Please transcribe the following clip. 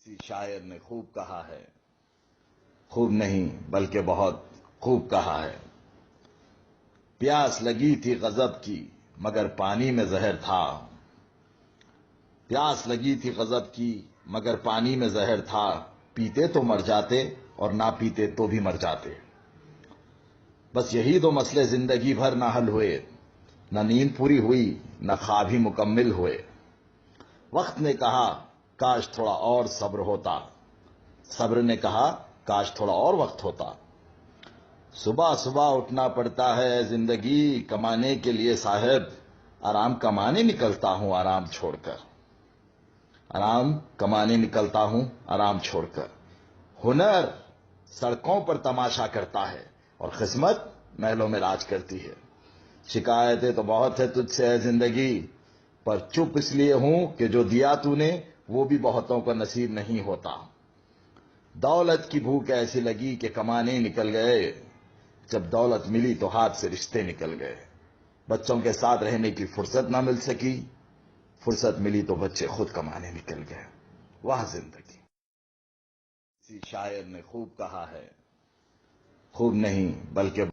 کسی شاعر نے خوب کہا ہے، خوب نہیں بلکہ بہت خوب کہا ہے۔ پیاس لگی تھی غضب کی مگر پانی میں زہر تھا۔ پیاس لگی تھی غضب کی مگر پانی میں زہر تھا۔ پیتے تو مر جاتے اور نہ پیتے تو بھی مر جاتے۔ بس یہی دو مسئلے زندگی بھر نہ حل ہوئے، نہ نیند پوری ہوئی نہ خواب ہی مکمل ہوئے۔ وقت نے کہا کاش تھوڑا اور صبر ہوتا، صبر نے کہا کاش تھوڑا اور وقت ہوتا۔ صبح صبح اٹھنا پڑتا ہے زندگی کمانے کے لیے صاحب، آرام کمانے نکلتا ہوں آرام چھوڑ کر۔ آرام کمانے نکلتا ہوں آرام چھوڑ کر۔ ہنر سڑکوں پر تماشا کرتا ہے اور قسمت محلوں میں راج کرتی ہے۔ شکایتیں تو بہت ہے تجھ سے ہے زندگی، پر چپ اس لیے ہوں کہ جو دیا تو نے وہ بھی بہتوں کو نصیب نہیں ہوتا۔ دولت کی بھوک ایسی لگی کہ کمانے نکل گئے، جب دولت ملی تو ہاتھ سے رشتے نکل گئے۔ بچوں کے ساتھ رہنے کی فرصت نہ مل سکی، فرصت ملی تو بچے خود کمانے نکل گئے۔ واہ زندگی! کسی شاعر نے خوب کہا ہے، خوب نہیں بلکہ